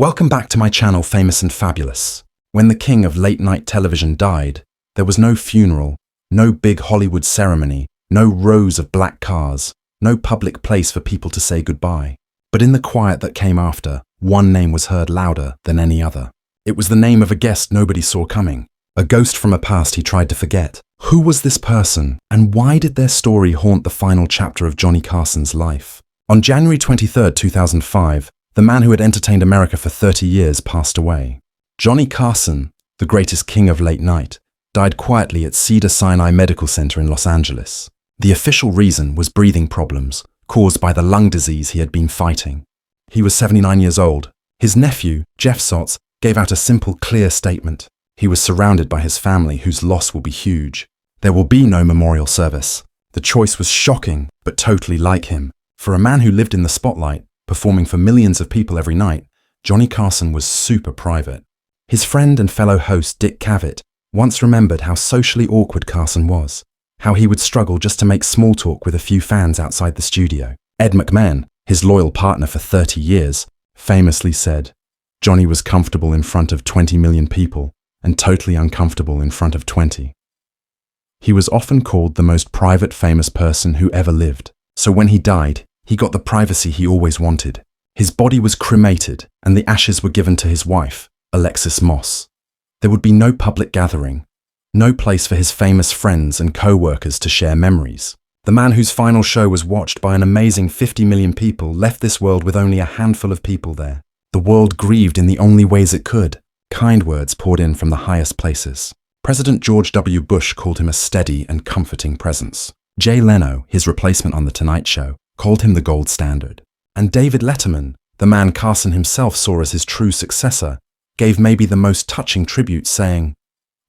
Welcome back to my channel, Famous and Fabulous. When the king of late-night television died, there was no funeral, no big Hollywood ceremony, no rows of black cars, no public place for people to say goodbye. But in the quiet that came after, one name was heard louder than any other. It was the name of a guest nobody saw coming, a ghost from a past he tried to forget. Who was this person, and why did their story haunt the final chapter of Johnny Carson's life? On January 23, 2005, the man who had entertained America for 30 years passed away. Johnny Carson, the greatest king of late night, died quietly at Cedars-Sinai Medical Center in Los Angeles. The official reason was breathing problems caused by the lung disease he had been fighting. He was 79 years old. His nephew, Jeff Sotz, gave out a simple, clear statement. He was surrounded by his family, whose loss will be huge. There will be no memorial service. The choice was shocking, but totally like him. For a man who lived in the spotlight, performing for millions of people every night, Johnny Carson was super private. His friend and fellow host Dick Cavett once remembered how socially awkward Carson was, how he would struggle just to make small talk with a few fans outside the studio. Ed McMahon, his loyal partner for 30 years, famously said, "Johnny was comfortable in front of 20 million people and totally uncomfortable in front of 20. He was often called the most private famous person who ever lived. So when he died, he got the privacy he always wanted. His body was cremated and the ashes were given to his wife, Alexis Moss. There would be no public gathering, no place for his famous friends and co-workers to share memories. The man whose final show was watched by an amazing 50 million people left this world with only a handful of people there. The world grieved in the only ways it could. Kind words poured in from the highest places. President George W. Bush called him a steady and comforting presence. Jay Leno, his replacement on The Tonight Show, called him the gold standard. And David Letterman, the man Carson himself saw as his true successor, gave maybe the most touching tribute, saying,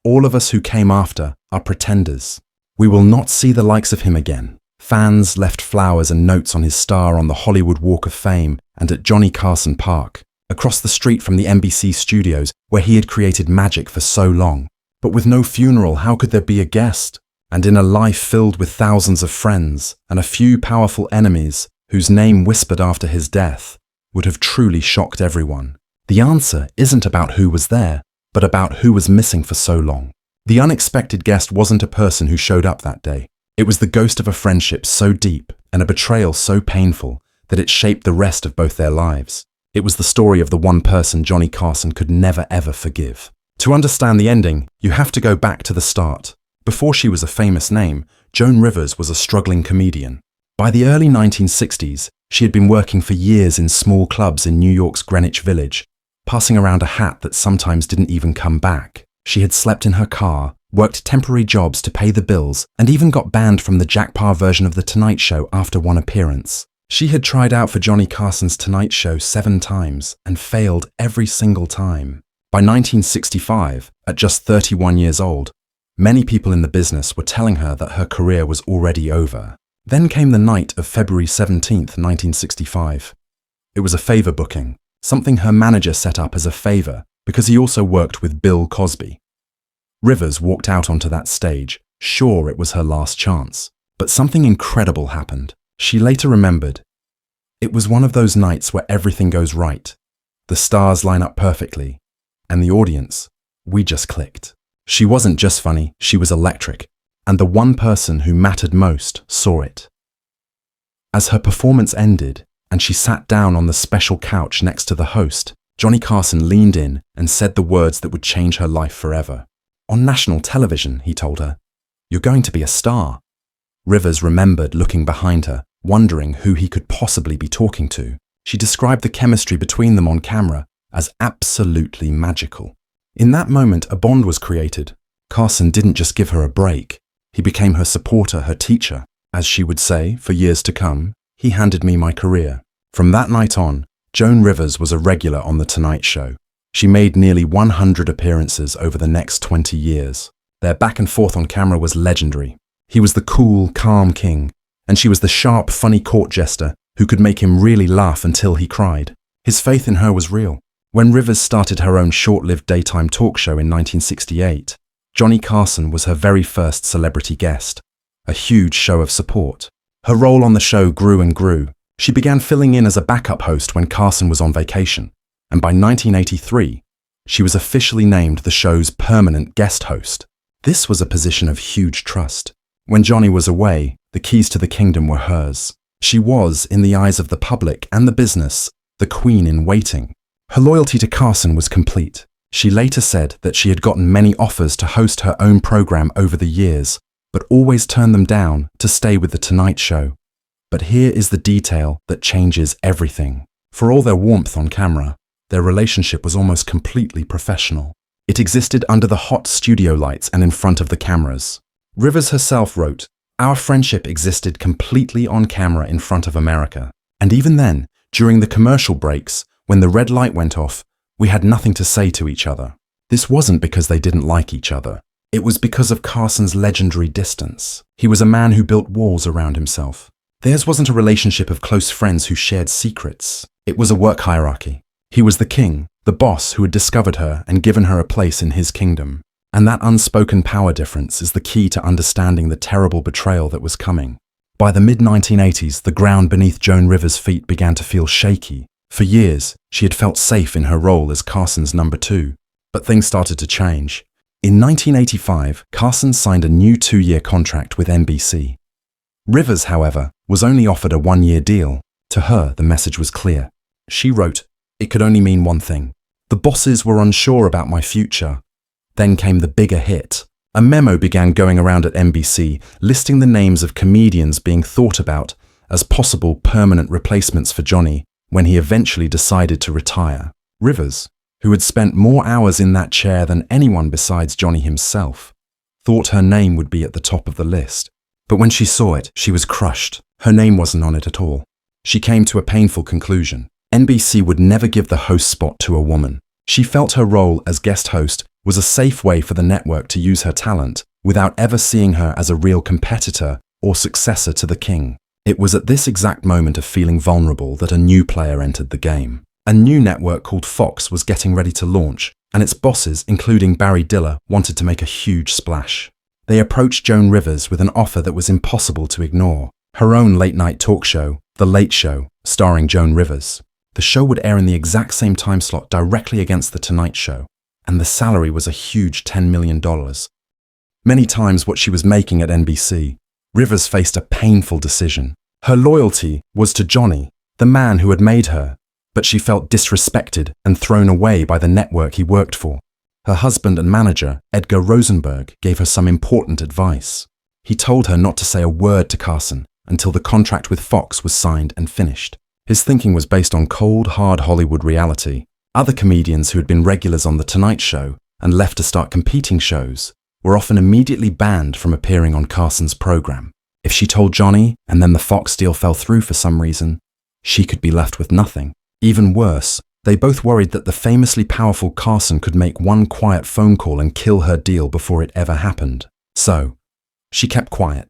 "All of us who came after are pretenders. We will not see the likes of him again." Fans left flowers and notes on his star on the Hollywood Walk of Fame and at Johnny Carson Park, across the street from the NBC studios where he had created magic for so long. But with no funeral, how could there be a guest? And in a life filled with thousands of friends and a few powerful enemies whose name whispered after his death would have truly shocked everyone. The answer isn't about who was there, but about who was missing for so long. The unexpected guest wasn't a person who showed up that day. It was the ghost of a friendship so deep and a betrayal so painful that it shaped the rest of both their lives. It was the story of the one person Johnny Carson could never ever forgive. To understand the ending, you have to go back to the start. Before she was a famous name, Joan Rivers was a struggling comedian. By the early 1960s, she had been working for years in small clubs in New York's Greenwich Village, passing around a hat that sometimes didn't even come back. She had slept in her car, worked temporary jobs to pay the bills, and even got banned from the Jack Paar version of The Tonight Show after one appearance. She had tried out for Johnny Carson's Tonight Show 7 times and failed every single time. By 1965, at just 31 years old, many people in the business were telling her that her career was already over. Then came the night of February 17th, 1965. It was a favor booking, something her manager set up as a favor because he also worked with Bill Cosby. Rivers walked out onto that stage, sure it was her last chance. But something incredible happened. She later remembered. It was one of those nights where everything goes right. The stars line up perfectly. And the audience, we just clicked. She wasn't just funny, she was electric, and the one person who mattered most saw it. As her performance ended, and she sat down on the special couch next to the host, Johnny Carson leaned in and said the words that would change her life forever. On national television, he told her, "You're going to be a star." Rivers remembered looking behind her, wondering who he could possibly be talking to. She described the chemistry between them on camera as absolutely magical. In that moment, a bond was created. Carson didn't just give her a break. He became her supporter, her teacher. As she would say, for years to come, he handed me my career. From that night on, Joan Rivers was a regular on The Tonight Show. She made nearly 100 appearances over the next 20 years. Their back and forth on camera was legendary. He was the cool, calm king, and she was the sharp, funny court jester who could make him really laugh until he cried. His faith in her was real. When Rivers started her own short-lived daytime talk show in 1968, Johnny Carson was her very first celebrity guest, a huge show of support. Her role on the show grew and grew. She began filling in as a backup host when Carson was on vacation, and by 1983, she was officially named the show's permanent guest host. This was a position of huge trust. When Johnny was away, the keys to the kingdom were hers. She was, in the eyes of the public and the business, the queen in waiting. Her loyalty to Carson was complete. She later said that she had gotten many offers to host her own program over the years, but always turned them down to stay with The Tonight Show. But here is the detail that changes everything. For all their warmth on camera, their relationship was almost completely professional. It existed under the hot studio lights and in front of the cameras. Rivers herself wrote, "Our friendship existed completely on camera in front of America. And even then, during the commercial breaks, when the red light went off, we had nothing to say to each other." This wasn't because they didn't like each other. It was because of Carson's legendary distance. He was a man who built walls around himself. Theirs wasn't a relationship of close friends who shared secrets. It was a work hierarchy. He was the king, the boss who had discovered her and given her a place in his kingdom. And that unspoken power difference is the key to understanding the terrible betrayal that was coming. By the mid-1980s, the ground beneath Joan Rivers' feet began to feel shaky. For years, she had felt safe in her role as Carson's number two. But things started to change. In 1985, Carson signed a new 2-year contract with NBC. Rivers, however, was only offered a 1-year deal. To her, the message was clear. She wrote, "It could only mean one thing. The bosses were unsure about my future." Then came the bigger hit. A memo began going around at NBC, listing the names of comedians being thought about as possible permanent replacements for Johnny when he eventually decided to retire. Rivers, who had spent more hours in that chair than anyone besides Johnny himself, thought her name would be at the top of the list. But when she saw it, she was crushed. Her name wasn't on it at all. She came to a painful conclusion. NBC would never give the host spot to a woman. She felt her role as guest host was a safe way for the network to use her talent without ever seeing her as a real competitor or successor to the king. It was at this exact moment of feeling vulnerable that a new player entered the game. A new network called Fox was getting ready to launch, and its bosses, including Barry Diller, wanted to make a huge splash. They approached Joan Rivers with an offer that was impossible to ignore. Her own late-night talk show, The Late Show, starring Joan Rivers. The show would air in the exact same time slot directly against The Tonight Show, and the salary was a huge $10 million. Many times what she was making at NBC, Rivers faced a painful decision. Her loyalty was to Johnny, the man who had made her, but she felt disrespected and thrown away by the network he worked for. Her husband and manager, Edgar Rosenberg, gave her some important advice. He told her not to say a word to Carson until the contract with Fox was signed and finished. His thinking was based on cold, hard Hollywood reality. Other comedians who had been regulars on The Tonight Show and left to start competing shows were often immediately banned from appearing on Carson's program. If she told Johnny and then the Fox deal fell through for some reason, she could be left with nothing. Even worse, they both worried that the famously powerful Carson could make one quiet phone call and kill her deal before it ever happened. So, she kept quiet.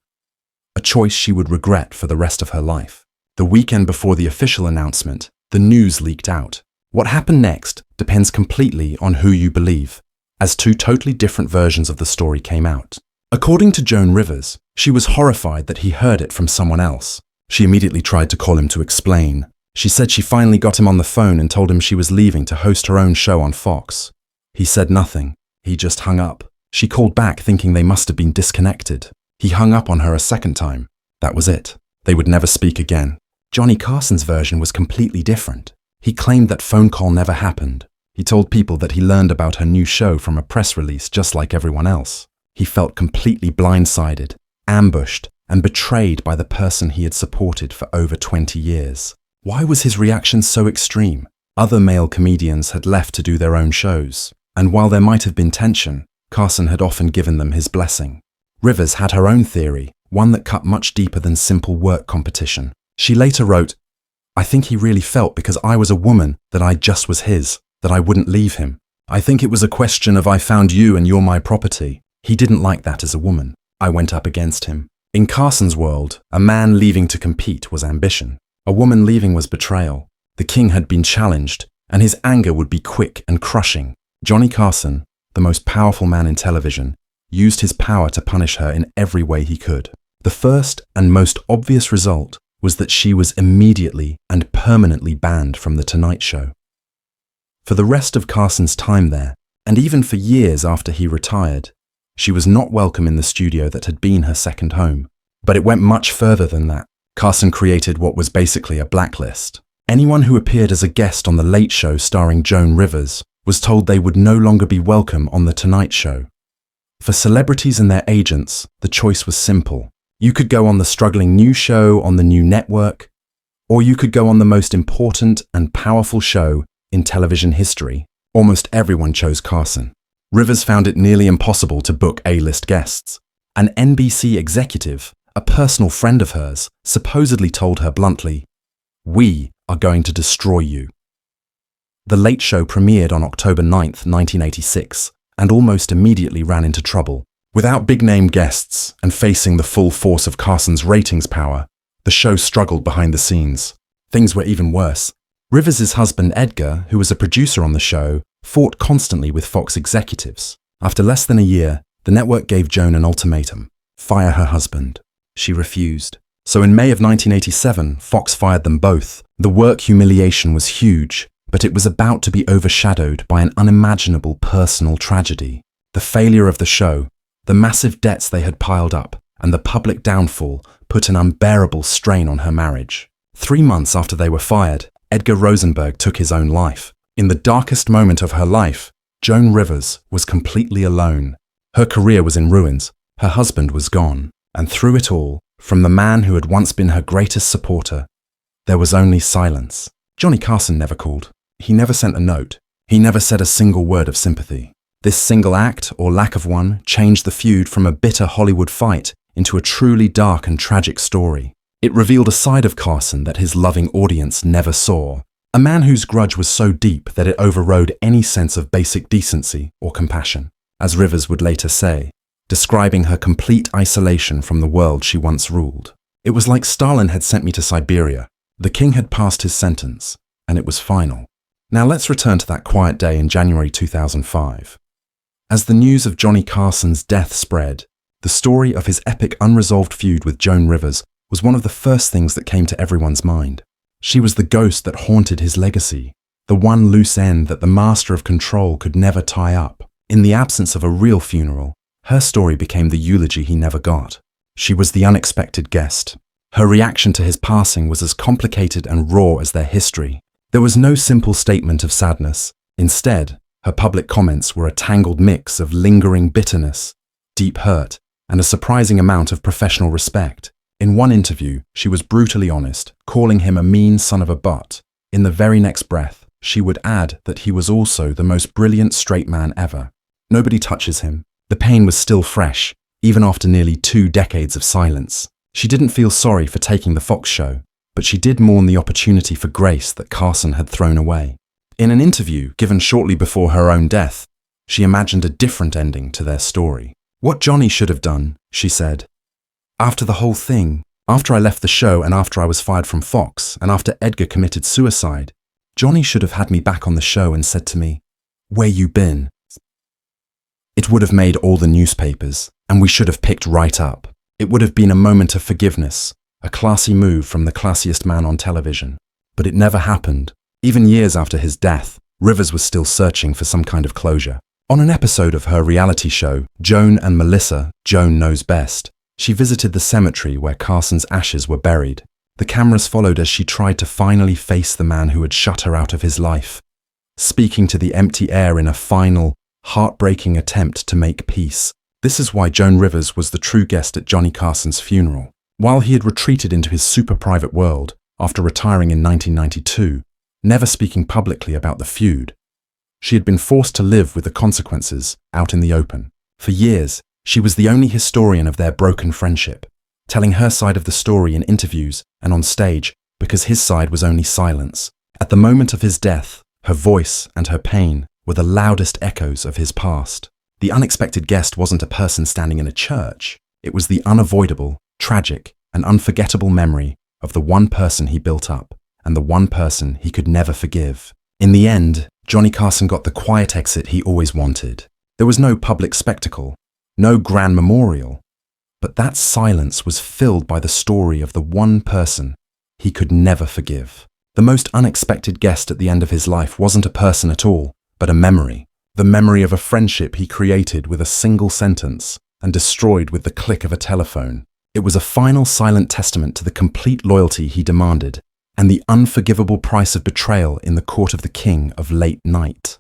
A choice she would regret for the rest of her life. The weekend before the official announcement, the news leaked out. What happened next depends completely on who you believe, as two totally different versions of the story came out. According to Joan Rivers, she was horrified that he heard it from someone else. She immediately tried to call him to explain. She said she finally got him on the phone and told him she was leaving to host her own show on Fox. He said nothing. He just hung up. She called back thinking they must have been disconnected. He hung up on her a second time. That was it. They would never speak again. Johnny Carson's version was completely different. He claimed that phone call never happened. He told people that he learned about her new show from a press release just like everyone else. He felt completely blindsided, ambushed, and betrayed by the person he had supported for over 20 years. Why was his reaction so extreme? Other male comedians had left to do their own shows, and while there might have been tension, Carson had often given them his blessing. Rivers had her own theory, one that cut much deeper than simple work competition. She later wrote, "I think he really felt because I was a woman that I just was his, that I wouldn't leave him. I think it was a question of I found you and you're my property. He didn't like that as a woman. I went up against him." In Carson's world, a man leaving to compete was ambition. A woman leaving was betrayal. The king had been challenged, and his anger would be quick and crushing. Johnny Carson, the most powerful man in television, used his power to punish her in every way he could. The first and most obvious result was that she was immediately and permanently banned from The Tonight Show. For the rest of Carson's time there, and even for years after he retired, she was not welcome in the studio that had been her second home. But it went much further than that. Carson created what was basically a blacklist. Anyone who appeared as a guest on The Late Show starring Joan Rivers was told they would no longer be welcome on The Tonight Show. For celebrities and their agents, the choice was simple. You could go on the struggling new show on the new network, or you could go on the most important and powerful show in television history. Almost everyone chose Carson. Rivers found it nearly impossible to book A-list guests. An NBC executive, a personal friend of hers, supposedly told her bluntly, "We are going to destroy you." The Late Show premiered on October 9th, 1986, and almost immediately ran into trouble. Without big-name guests and facing the full force of Carson's ratings power, the show struggled behind the scenes. Things were even worse. Rivers' husband Edgar, who was a producer on the show, fought constantly with Fox executives. After less than a year, the network gave Joan an ultimatum: fire her husband. She refused. So in May of 1987, Fox fired them both. The work humiliation was huge, but it was about to be overshadowed by an unimaginable personal tragedy. The failure of the show, the massive debts they had piled up, and the public downfall put an unbearable strain on her marriage. 3 months after they were fired, Edgar Rosenberg took his own life. In the darkest moment of her life, Joan Rivers was completely alone. Her career was in ruins, her husband was gone, and through it all, from the man who had once been her greatest supporter, there was only silence. Johnny Carson never called. He never sent a note. He never said a single word of sympathy. This single act, or lack of one, changed the feud from a bitter Hollywood fight into a truly dark and tragic story. It revealed a side of Carson that his loving audience never saw. A man whose grudge was so deep that it overrode any sense of basic decency or compassion, as Rivers would later say, describing her complete isolation from the world she once ruled. It was like Stalin had sent me to Siberia. The king had passed his sentence, and it was final. Now let's return to that quiet day in January 2005. As the news of Johnny Carson's death spread, the story of his epic unresolved feud with Joan Rivers was one of the first things that came to everyone's mind. She was the ghost that haunted his legacy, the one loose end that the master of control could never tie up. In the absence of a real funeral, her story became the eulogy he never got. She was the unexpected guest. Her reaction to his passing was as complicated and raw as their history. There was no simple statement of sadness. Instead, her public comments were a tangled mix of lingering bitterness, deep hurt, and a surprising amount of professional respect. In one interview, she was brutally honest, calling him a mean son of a butt. In the very next breath, she would add that he was also the most brilliant straight man ever. Nobody touches him. The pain was still fresh, even after nearly 2 decades of silence. She didn't feel sorry for taking the Fox show, but she did mourn the opportunity for grace that Carson had thrown away. In an interview given shortly before her own death, she imagined a different ending to their story. "What Johnny should have done," she said, "after the whole thing, after I left the show and after I was fired from Fox and after Edgar committed suicide, Johnny should have had me back on the show and said to me, 'Where you been?' It would have made all the newspapers, and we should have picked right up. It would have been a moment of forgiveness, a classy move from the classiest man on television. But it never happened. Even years after his death, Rivers was still searching for some kind of closure. On an episode of her reality show, Joan and Melissa, Joan Knows Best, she visited the cemetery where Carson's ashes were buried. The cameras followed as she tried to finally face the man who had shut her out of his life, speaking to the empty air in a final, heartbreaking attempt to make peace. This is why Joan Rivers was the true guest at Johnny Carson's funeral. While he had retreated into his super private world after retiring in 1992, never speaking publicly about the feud, she had been forced to live with the consequences out in the open. For years, she was the only historian of their broken friendship, telling her side of the story in interviews and on stage because his side was only silence. At the moment of his death, her voice and her pain were the loudest echoes of his past. The unexpected guest wasn't a person standing in a church. It was the unavoidable, tragic, and unforgettable memory of the one person he built up and the one person he could never forgive. In the end, Johnny Carson got the quiet exit he always wanted. There was no public spectacle, no grand memorial, but that silence was filled by the story of the one person he could never forgive. The most unexpected guest at the end of his life wasn't a person at all, but a memory. The memory of a friendship he created with a single sentence and destroyed with the click of a telephone. It was a final silent testament to the complete loyalty he demanded and the unforgivable price of betrayal in the court of the king of late night.